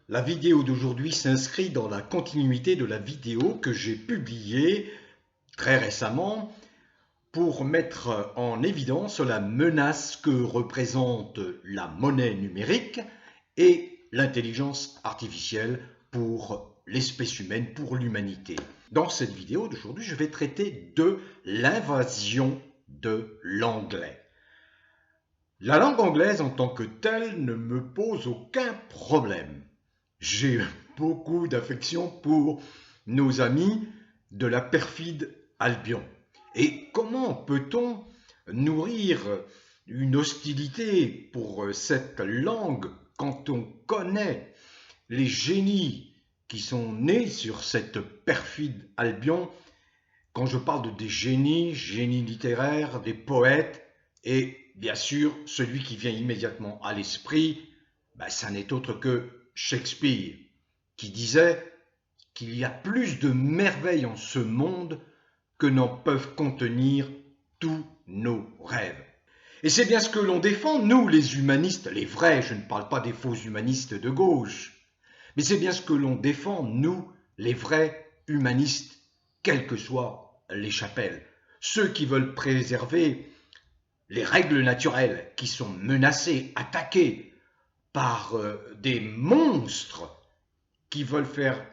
La vidéo d'aujourd'hui s'inscrit dans la continuité de la vidéo que j'ai publiée très récemment pour mettre en évidence la menace que représente la monnaie numérique et l'intelligence artificielle pour l'espèce humaine, pour l'humanité. Dans cette vidéo d'aujourd'hui, je vais traiter de l'invasion de l'anglais. La langue anglaise en tant que telle ne me pose aucun problème. J'ai beaucoup d'affection pour nos amis de la perfide Albion. Et comment peut-on nourrir une hostilité pour cette langue quand on connaît les génies qui sont nés sur cette perfide Albion? Quand je parle des génies littéraires, des poètes, et bien sûr, celui qui vient immédiatement à l'esprit, ça n'est autre que Shakespeare, qui disait qu'il y a plus de merveilles en ce monde que n'en peuvent contenir tous nos rêves. Et c'est bien ce que l'on défend, nous les humanistes, les vrais, je ne parle pas des faux humanistes de gauche, mais c'est bien ce que l'on défend, nous, les vrais humanistes, quelles que soient les chapelles. Ceux qui veulent préserver les règles naturelles, qui sont menacées, attaquées par des monstres qui veulent faire,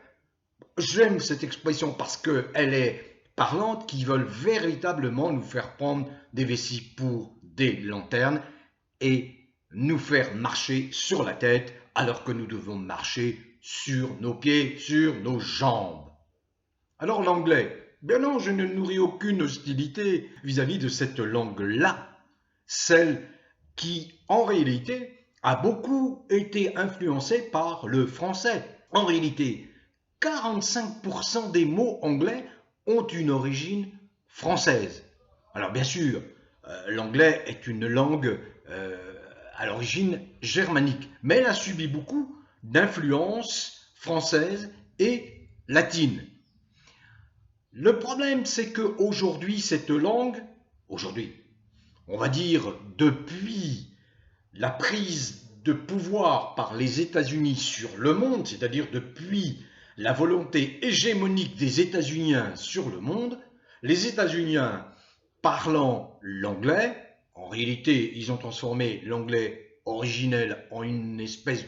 j'aime cette expression parce qu'elle est parlante, qui veulent véritablement nous faire prendre des vessies pour des lanternes et nous faire marcher sur la tête alors que nous devons marcher sur nos pieds, sur nos jambes. Alors l'anglais, bien non, je ne nourris aucune hostilité vis-à-vis de cette langue-là, celle qui, en réalité, a beaucoup été influencée par le français. En réalité, 45% des mots anglais ont une origine française. Alors bien sûr, l'anglais est une langue à l'origine germanique, mais elle a subi beaucoup d'influences françaises et latines. Le problème, c'est qu'aujourd'hui, cette langue, aujourd'hui, on va dire depuis la prise de pouvoir par les États-Unis sur le monde, c'est-à-dire depuis la volonté hégémonique des États-Uniens sur le monde, les États-Uniens parlant l'anglais, en réalité, ils ont transformé l'anglais originel en une espèce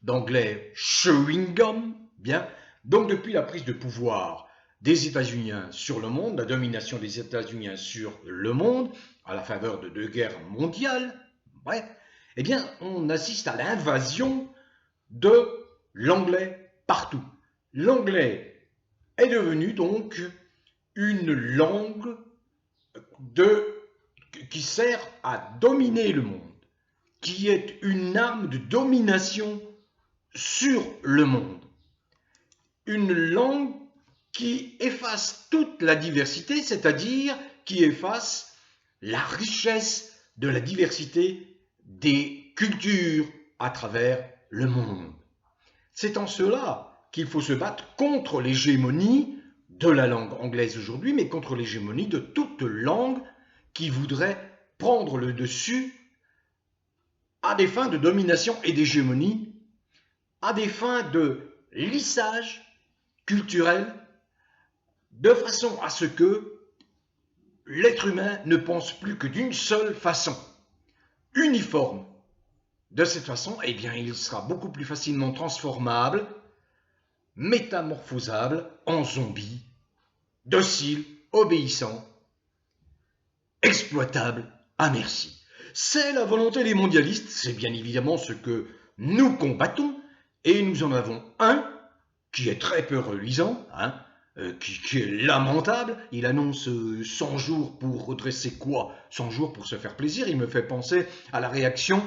d'anglais chewing gum, bien. Donc depuis la prise de pouvoir des États-Unis sur le monde, la domination des États-Unis sur le monde, à la faveur de deux guerres mondiales, bref, eh bien, on assiste à l'invasion de l'anglais partout. L'anglais est devenu donc une langue qui sert à dominer le monde, qui est une arme de domination sur le monde. Une langue qui efface toute la diversité, c'est-à-dire qui efface la richesse de la diversité des cultures à travers le monde. C'est en cela qu'il faut se battre contre l'hégémonie de la langue anglaise aujourd'hui, mais contre l'hégémonie de toute langue qui voudrait prendre le dessus à des fins de domination et d'hégémonie, à des fins de lissage culturel, de façon à ce que l'être humain ne pense plus que d'une seule façon, uniforme. De cette façon, eh bien, il sera beaucoup plus facilement transformable, métamorphosable en zombie, docile, obéissant, exploitable à merci. C'est la volonté des mondialistes, c'est bien évidemment ce que nous combattons, et nous en avons un qui est très peu reluisant, qui est lamentable. Il annonce 100 jours pour redresser quoi? 100 jours pour se faire plaisir. Il me fait penser à la réaction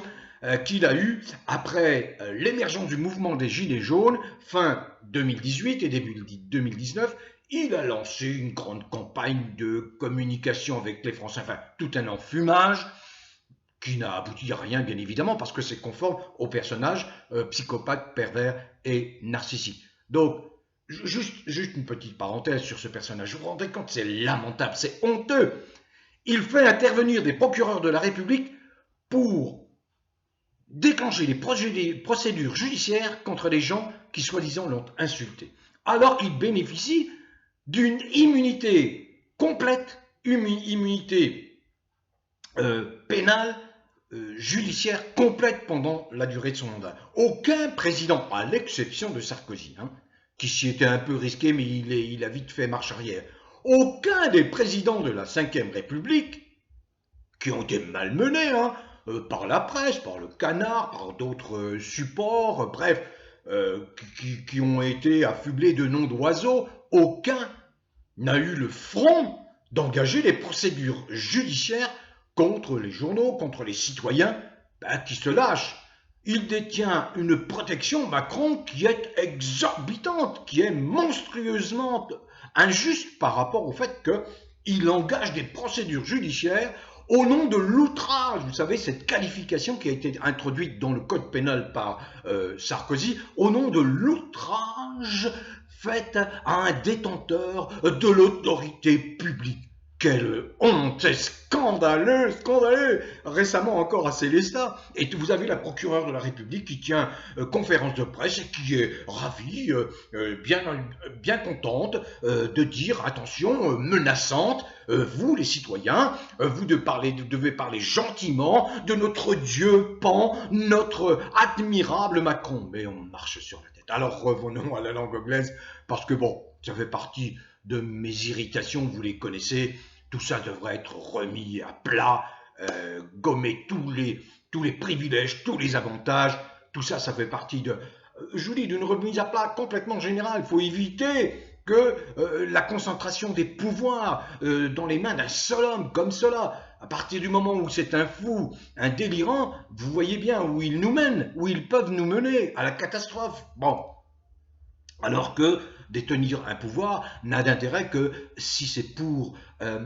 qu'il a eue après l'émergence du mouvement des Gilets jaunes, fin 2018 et début 2019. Il a lancé une grande campagne de communication avec les Français, enfin tout un enfumage qui n'a abouti à rien, bien évidemment, parce que c'est conforme au personnage psychopathe, pervers et narcissique. Donc, juste une petite parenthèse sur ce personnage. Vous vous rendez compte, c'est lamentable, c'est honteux. Il fait intervenir des procureurs de la République pour déclencher des procédures judiciaires contre les gens qui soi-disant l'ont insulté, alors qu'il bénéficie d'une immunité complète, immunité pénale, judiciaire complète pendant la durée de son mandat. Aucun président, à l'exception de Sarkozy, qui s'y était un peu risqué, mais il a vite fait marche arrière, aucun des présidents de la Ve République, qui ont été malmenés par la presse, par le Canard, par d'autres supports, bref, qui ont été affublés de noms d'oiseaux, aucun n'a eu le front d'engager des procédures judiciaires contre les journaux, contre les citoyens qui se lâchent. Il détient une protection, Macron, qui est exorbitante, qui est monstrueusement injuste par rapport au fait qu'il engage des procédures judiciaires au nom de l'outrage. Vous savez, cette qualification qui a été introduite dans le code pénal par Sarkozy, au nom de l'outrage fait à un détenteur de l'autorité publique. Quelle honte, c'est scandaleux, scandaleux. Récemment encore à Célestat, et vous avez la procureure de la République qui tient conférence de presse et qui est ravie, bien contente de dire, attention, menaçante, vous les citoyens, vous devez parler gentiment de notre Dieu Pan, notre admirable Macron. Mais on marche sur la tête. Alors revenons à la langue anglaise, parce que bon, ça fait partie de mes irritations, vous les connaissez. Tout ça devrait être remis à plat, gommer tous les privilèges, tous les avantages. Tout ça, ça fait partie je vous dis, d'une remise à plat complètement générale. Il faut éviter que la concentration des pouvoirs dans les mains d'un seul homme comme cela, à partir du moment où c'est un fou, un délirant, vous voyez bien où ils nous mènent, où ils peuvent nous mener à la catastrophe. Bon, alors que détenir un pouvoir n'a d'intérêt que si c'est pour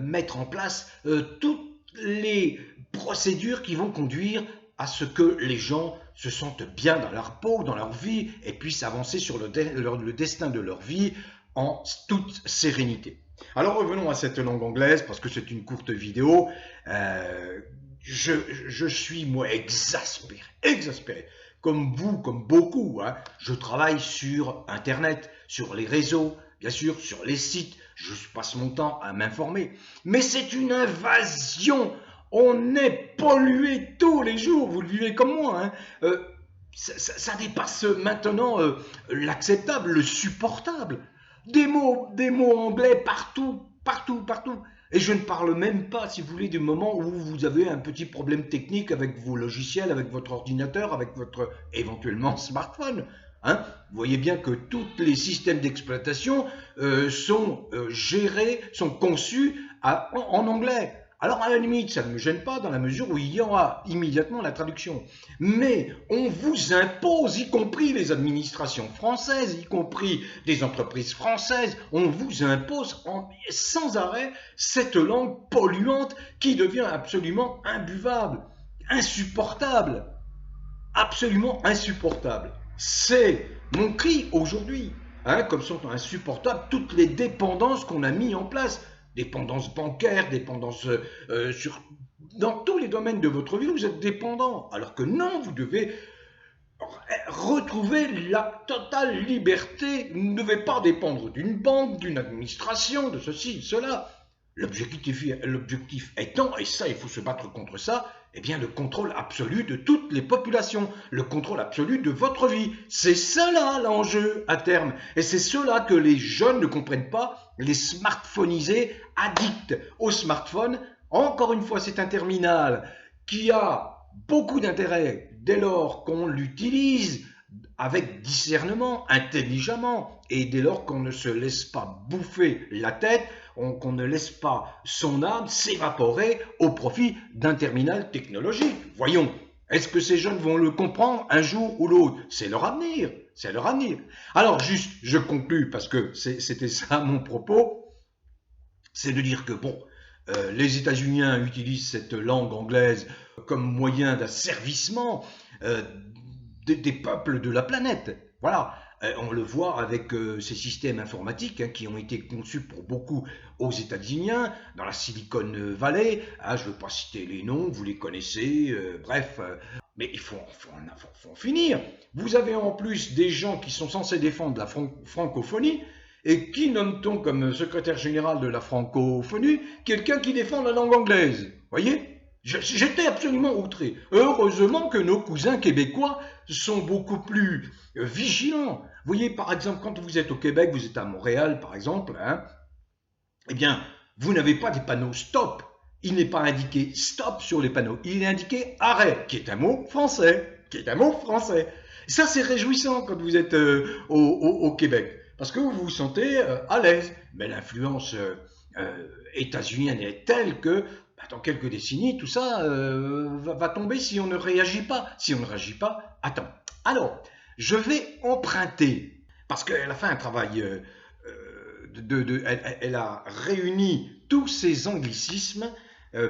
mettre en place toutes les procédures qui vont conduire à ce que les gens se sentent bien dans leur peau, dans leur vie, et puissent avancer sur le destin de leur vie en toute sérénité. Alors revenons à cette langue anglaise, parce que c'est une courte vidéo. Je suis, moi, exaspéré. Comme vous, comme beaucoup, je travaille sur Internet, sur les réseaux, bien sûr, sur les sites. Je passe mon temps à m'informer. Mais c'est une invasion. On est pollué tous les jours. Vous le vivez comme moi. Ça dépasse maintenant l'acceptable, le supportable. Des mots anglais partout. Et je ne parle même pas, si vous voulez, du moment où vous avez un petit problème technique avec vos logiciels, avec votre ordinateur, avec votre éventuellement smartphone. Vous voyez bien que tous les systèmes d'exploitation sont gérés, sont conçus en anglais. Alors à la limite, ça ne me gêne pas dans la mesure où il y aura immédiatement la traduction. Mais on vous impose, y compris les administrations françaises, y compris des entreprises françaises, on vous impose sans arrêt cette langue polluante qui devient absolument imbuvable, insupportable, absolument insupportable. C'est mon cri aujourd'hui, comme sont insupportables toutes les dépendances qu'on a mis en place. Dépendance bancaire, dépendance dans tous les domaines de votre vie, vous êtes dépendant. Alors que non, vous devez retrouver la totale liberté. Vous ne devez pas dépendre d'une banque, d'une administration, de ceci, de cela. L'objectif étant, et ça il faut se battre contre ça, eh bien le contrôle absolu de toutes les populations, le contrôle absolu de votre vie. C'est cela l'enjeu à terme. Et c'est cela que les jeunes ne comprennent pas, les smartphonisés addicts au smartphone. Encore une fois, c'est un terminal qui a beaucoup d'intérêt dès lors qu'on l'utilise avec discernement, intelligemment, et dès lors qu'on ne se laisse pas bouffer la tête, qu'on ne laisse pas son âme s'évaporer au profit d'un terminal technologique. Voyons, est-ce que ces jeunes vont le comprendre un jour ou l'autre? C'est leur avenir, c'est leur avenir. Alors juste, je conclus parce que c'était ça mon propos, c'est de dire que bon, les États-Unis utilisent cette langue anglaise comme moyen d'asservissement des peuples de la planète. Voilà. On le voit avec ces systèmes informatiques qui ont été conçus pour beaucoup aux États-Unis, dans la Silicon Valley. Je ne veux pas citer les noms, vous les connaissez. Bref, Mais il faut en finir. Vous avez en plus des gens qui sont censés défendre la francophonie, et qui nomme-t-on comme secrétaire général de la francophonie quelqu'un qui défend la langue anglaise? Voyez? J'étais absolument outré. Heureusement que nos cousins québécois sont beaucoup plus vigilants. Vous voyez, par exemple, quand vous êtes au Québec, vous êtes à Montréal, par exemple, hein, eh bien, vous n'avez pas des panneaux stop. Il n'est pas indiqué stop sur les panneaux. Il est indiqué arrêt, qui est un mot français. Ça, c'est réjouissant quand vous êtes au Québec, parce que vous vous sentez à l'aise. Mais l'influence états-unienne est telle que dans quelques décennies, tout ça va tomber si on ne réagit pas. Si on ne réagit pas, attends. Alors, je vais emprunter, parce qu'elle a fait un travail, elle a réuni tous ces anglicismes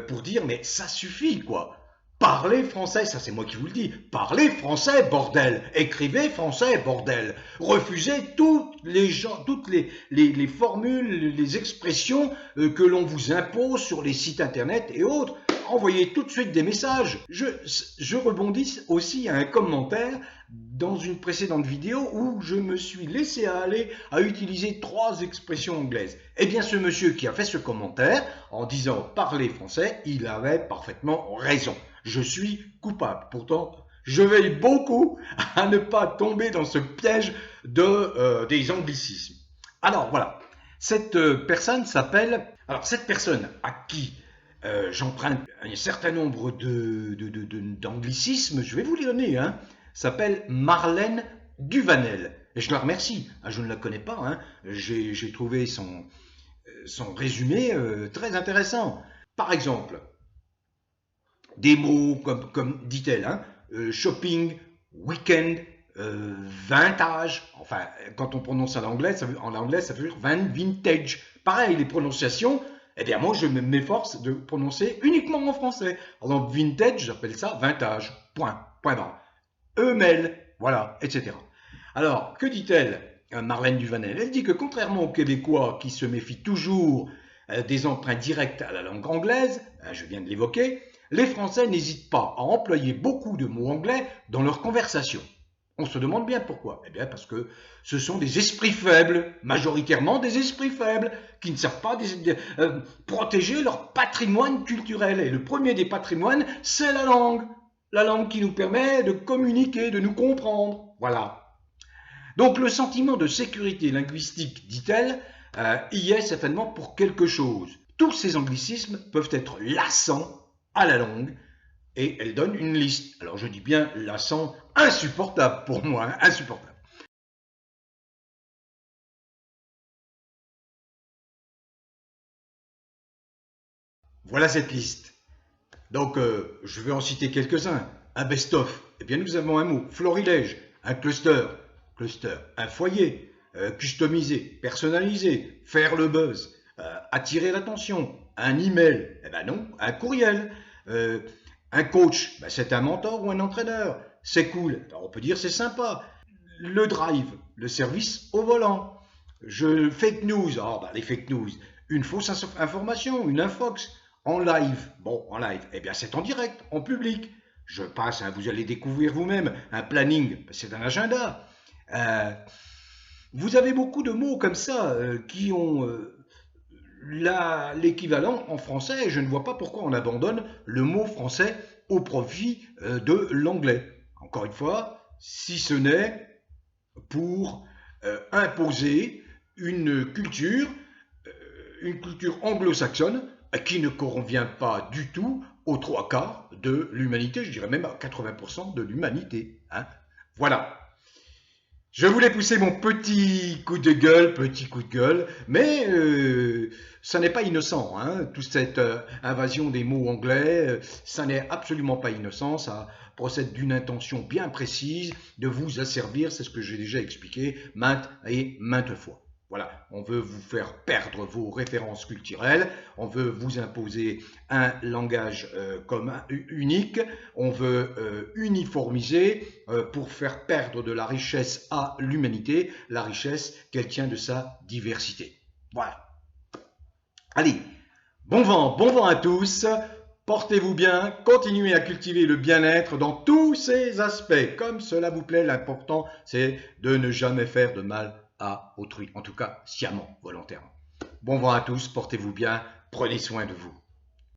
pour dire, mais ça suffit, quoi. Parlez français, ça c'est moi qui vous le dis. Parlez français, bordel. Écrivez français, bordel. Refusez toutes les formules, les expressions que l'on vous impose sur les sites internet et autres. Envoyez tout de suite des messages. Je rebondis aussi à un commentaire dans une précédente vidéo où je me suis laissé aller à utiliser 3 expressions anglaises. Eh bien, ce monsieur qui a fait ce commentaire en disant « parler français », il avait parfaitement raison. Je suis coupable. Pourtant, je veille beaucoup à ne pas tomber dans ce piège des anglicismes. Alors voilà, cette personne s'appelle... Alors cette personne à qui j'emprunte un certain nombre d'anglicismes, je vais vous les donner, hein, s'appelle Marlène Duvanel. Et je la remercie. Je ne la connais pas, hein. J'ai trouvé son résumé très intéressant. Par exemple, des mots comme dit-elle, hein, shopping, week-end, vintage. Enfin, quand on prononce en anglais, ça veut dire vintage. Pareil, les prononciations, eh bien moi je m'efforce de prononcer uniquement en français. Par exemple, vintage, j'appelle ça vintage. Point barre. Eumel, voilà, etc. Alors, que dit-elle, Marlène Duvanel? Elle dit que contrairement aux Québécois qui se méfient toujours des emprunts directs à la langue anglaise, je viens de l'évoquer, les Français n'hésitent pas à employer beaucoup de mots anglais dans leur conversation. On se demande bien pourquoi. Eh bien parce que ce sont des esprits faibles, majoritairement des esprits faibles, qui ne savent pas protéger leur patrimoine culturel. Et le premier des patrimoines, c'est la langue. La langue qui nous permet de communiquer, de nous comprendre. Voilà. Donc le sentiment de sécurité linguistique, dit-elle, y est certainement pour quelque chose. Tous ces anglicismes peuvent être lassants à la longue, et elle donne une liste. Alors je dis bien lassant, insupportable pour moi, hein, insupportable. Voilà cette liste. Donc je vais en citer quelques-uns. Un best-of, eh bien nous avons un mot, florilège, un cluster, un foyer, customiser, personnaliser, faire le buzz, attirer l'attention, un email, eh ben non, un courriel, un coach, ben c'est un mentor ou un entraîneur, c'est cool, alors on peut dire c'est sympa, le drive, le service au volant, fake news, les fake news, une fausse information, une infox, en live, eh bien c'est en direct, en public, je passe, hein, vous allez découvrir vous-même, un planning, c'est un agenda. Vous avez beaucoup de mots comme ça qui ont l'équivalent en français, et je ne vois pas pourquoi on abandonne le mot français au profit de l'anglais. Encore une fois, si ce n'est pour imposer une culture anglo-saxonne qui ne convient pas du tout aux 3/4 de l'humanité, je dirais même à 80% de l'humanité. Hein. Voilà. Je voulais pousser mon petit coup de gueule, mais ça n'est pas innocent. Hein, toute cette invasion des mots anglais, ça n'est absolument pas innocent. Ça procède d'une intention bien précise de vous asservir, c'est ce que j'ai déjà expliqué maintes et maintes fois. Voilà, on veut vous faire perdre vos références culturelles, on veut vous imposer un langage unique, on veut uniformiser pour faire perdre de la richesse à l'humanité, la richesse qu'elle tient de sa diversité. Voilà. Allez, bon vent à tous, Portez-vous bien, continuez à cultiver le bien-être dans tous ses aspects, comme cela vous plaît. L'important, c'est de ne jamais faire de mal à autrui, en tout cas sciemment, volontairement. Bon vent à tous, portez-vous bien, prenez soin de vous.